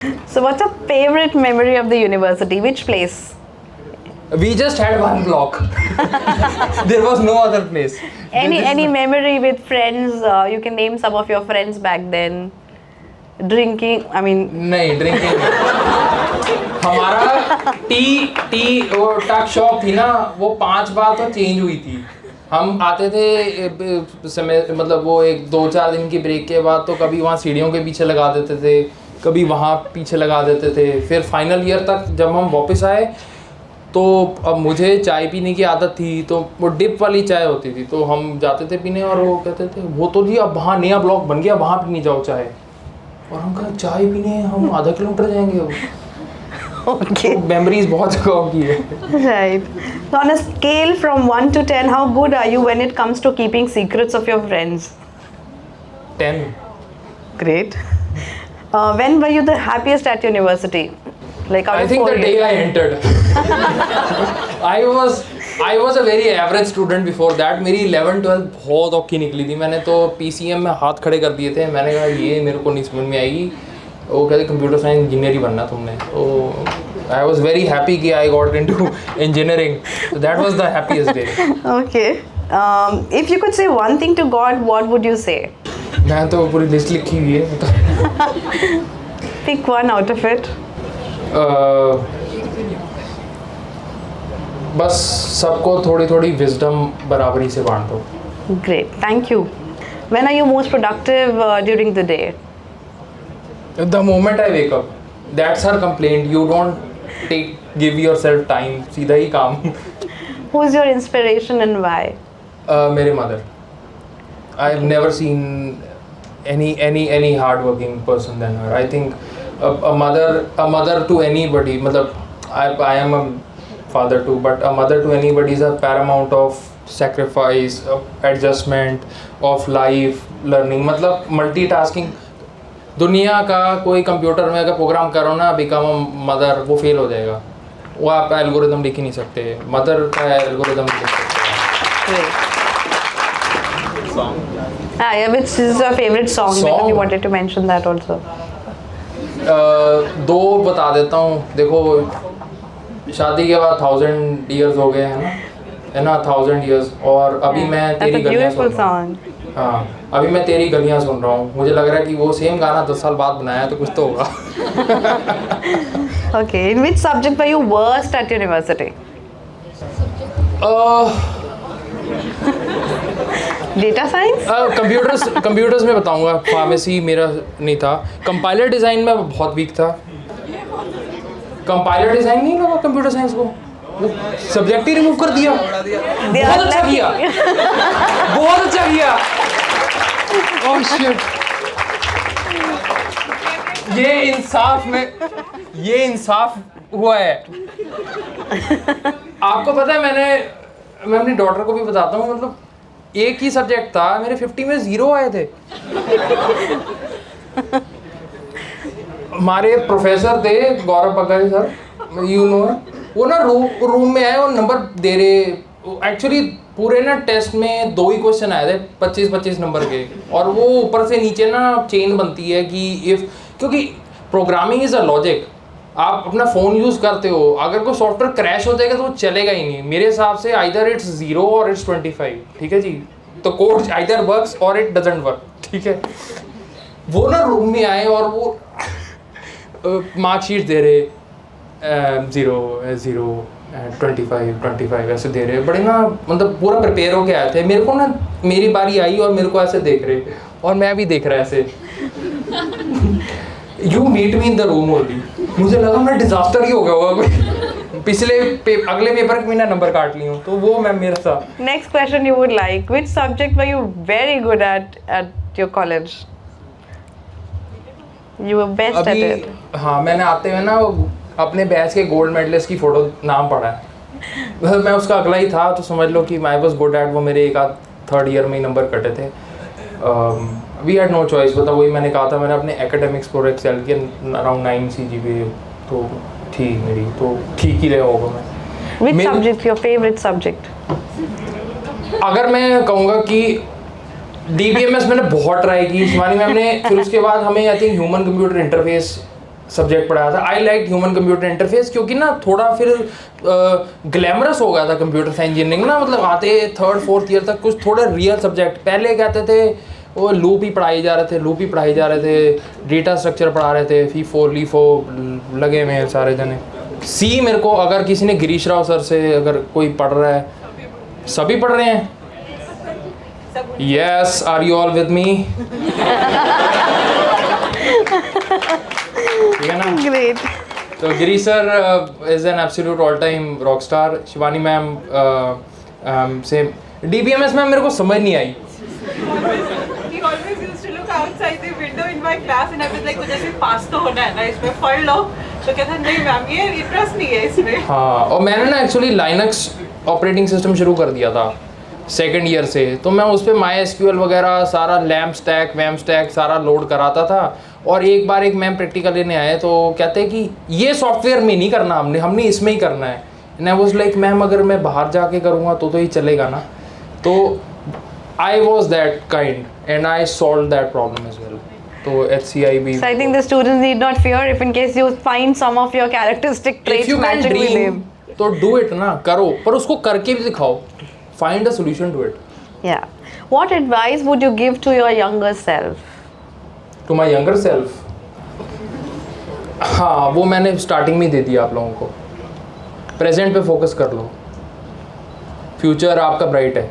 So what's your favorite memory of the university? Which place? We just had one block. There was no other place. Any memory with friends? You can name some of your friends back then. Drinking, I mean. नहीं drinking हमारा T वो टक shop थी ना, वो 5 बार तो change हुई थी। हम आते थे समय, मतलब वो एक 2-4 दिन की ब्रेक के बाद तो कभी वहाँ सीढ़ियों के पीछे लगा देते थे, कभी वहाँ पीछे लगा देते थे। फिर फाइनल ईयर तक जब हम वापस आए तो अब मुझे चाय पीने की आदत थी, तो वो डिप वाली चाय होती थी, तो हम जाते थे पीने और वो कहते थे वो तो जी अब वहाँ नया ब्लॉक बन गया, वहाँ पीने जाओ चाय। और हम कहा चाय पीने हम आधा किलोमीटर जाएंगे अब। Okay. तो मेमोरीज बहुत जगह की है। Right. So on a scale from 1 to 10, how good are you when it comes to keeping secrets of your friends? 10. Great. When were you the happiest at university? Like out I of think 4 the day years? I entered. I was a very average student before that. मेरी 11-12 बहुत औखी निकली थी। मैंने तो PCM में हाथ खड़े कर दिए थे। मैंने कहा ये मेरे को नहीं समझ में आएगी। वो कहते कंप्यूटर साइंस इंजीनियर ही बनना तुमने। तो I was very happy कि I got into engineering. So that was the happiest day. Okay. If you could say one thing to God, what would you say? मैं तो पूरी लिस्ट लिखी हुई है। Pick one out of it. बस सबको थोड़ी थोड़ी विजडम बराबरी से बांट दो। Great. Thank you. When are you most productive during the day? The moment I wake up, that's her complaint. You don't give yourself time. सीधा ही काम। Who is your inspiration and why? मेरे mother. I've never seen any hardworking person than her. I think a mother to anybody. मतलब I am a father too, but a mother to anybody is a paramount of sacrifice, of adjustment, of life learning. मतलब multitasking. दुनिया का कोई computer में अगर programme करो ना become a mother, वो फेल हो जाएगा। वो आप एल्गोरिदम लिख ही नहीं सकते। मदर का एल्गोरिदम लिख सकते हैं। Yeah, which is your favorite song? Song? Because you wanted to mention that also. दो बता देता हूँ। देखो शादी के बाद 1000 years हो गए हैं ना, है ना, 1000 years। और अभी मैं That's तेरी a गलियाँ beautiful सुन रहा हूँ। song. हाँ, अभी मैं तेरी गलियाँ सुन रहा हूँ। मुझे लग रहा है कि वो सेम गाना 10 साल बाद बनाया है, तो कुछ तो होगा। Okay. In which subject were you worst at university? Data science? Computers में बताऊंगा। फार्मेसी मेरा नहीं था। कंपाइलर डिज़ाइन में बहुत वीक था। कंपाइलर डिज़ाइन नहीं लगा कंप्यूटर साइंस को, सब्जेक्ट ही रिमूव कर दिया। बहुत अच्छा किया, बहुत अच्छा किया। ओह शिट, ये इंसाफ हुआ है। आपको पता है, मैं अपनी डॉटर को भी बताता हूँ, मतलब एक ही सब्जेक्ट था, मेरे 50 में 0 आए थे। हमारे प्रोफेसर थे गौरव पगारी सर, यू नो, वो ना रूम में आए और नंबर दे रहे। एक्चुअली पूरे ना टेस्ट में 2 ही क्वेश्चन आए थे 25-25 नंबर के, और वो ऊपर से नीचे ना चेन बनती है कि क्योंकि प्रोग्रामिंग इज़ अ लॉजिक। आप अपना फ़ोन यूज़ करते हो, अगर कोई सॉफ्टवेयर क्रैश हो जाएगा तो वो चलेगा ही नहीं। मेरे हिसाब से आइदर इट्स 0 और इट्स 25, ठीक है जी। तो कोड आइदर वर्क्स और इट डजंट वर्क, ठीक है। वो ना रूम में आए और वो मार्कशीट दे रहे, 0 25 ऐसे दे रहे। बड़े ना मतलब पूरा प्रिपेयर होके आए थे। मेरे को ना मेरी बारी आई और मेरे को ऐसे देख रहे, और मैं भी देख रहा ऐसे। You meet me in the room only. मुझे लगा मैं डिजास्टर ही हो गया होगा कोई। अगले पेपर में ना नंबर काट ली हूँ, तो वो मैं मेरा था। Next question you would like. Which subject were you very good at your college? You were best at it. हाँ, मैंने आते हुए ना अपने बैच के गोल्ड मेडलिस्ट की फ़ोटो नाम पढ़ा है। मैं उसका अगला ही था, तो समझ लो कि आई वॉज गुड एट। वो मेरे एक आध 3rd ईयर में ही नंबर कटे थे। We had no choice. मतलब वही मैंने कहा था, मैंने अपने एकेडमिक्स पर एक्सेल किया, अराउंड 9 CGPA तो ठीक मेरी, तो ठीक ही रहा होगा मैं। Which subject your favorite subject? अगर मैं कहूँगा कि DBMS मैंने बहुत ट्राई की शिवानी मैम ने। फिर उसके बाद हमें I think human computer interface subject पढ़ाया था। I like human computer interface, क्योंकि ना थोड़ा फिर ग्लैमरस हो गया था कंप्यूटर साइंस इंजीनियरिंग ना, मतलब आते 3rd 4th ईयर तक कुछ थोड़े रियल सब्जेक्ट। पहले कहते थे वो लूप ही पढ़ाई जा रहे थे, डेटा स्ट्रक्चर पढ़ा रहे थे, फीफो लीफो लगे हुए हैं सारे जने। सी मेरे को, अगर किसी ने गिरीश राव सर से अगर कोई पढ़ रहा है, सभी पढ़ रहे हैं? Yes, are you all with me? ठीक है ना? ग्रेट। तो Girish sir is an absolute all time rock star. Shivani ma'am same. DBMS ma'am मेरे को समझ नहीं आई। He always used to look outside the window in my class and I was like, कुछ ऐसे पास तो होना है ना, इसमें पढ़ लो। तो कहता नहीं मैम, ये इंटरेस्ट नहीं है इसमें। हाँ, और मैंने ना एक्चुअली लाइनक्स ऑपरेटिंग सिस्टम शुरू कर दिया था 2nd ईयर से, तो मैं उस पर MySQL वगैरह सारा लैम्प स्टैक वैम्प स्टैक सारा लोड कराता था। और एक बार एक मैम प्रैक्टिकल लेने आए तो कहते हैं कि ये सॉफ्टवेयर में नहीं करना, हमने इसमें ही करना है। And I was like ma'am, अगर मैं बाहर जाके करूँगा तो ही चलेगा ना। तो I was that kind and I solve that problem as well. तो HCI भी। So I think the students need not fear if in case you find some of your characteristic If traits you can matching with dream, him. तो do it ना, करो, पर उसको करके भी दिखाओ। Find a solution to it. Yeah. What advice would you give to your younger self? To my younger self, हाँ वो मैंने स्टार्टिंग में दे दिया आप लोगों को। प्रेजेंट पे फोकस कर लो, फ्यूचर आपका ब्राइट है।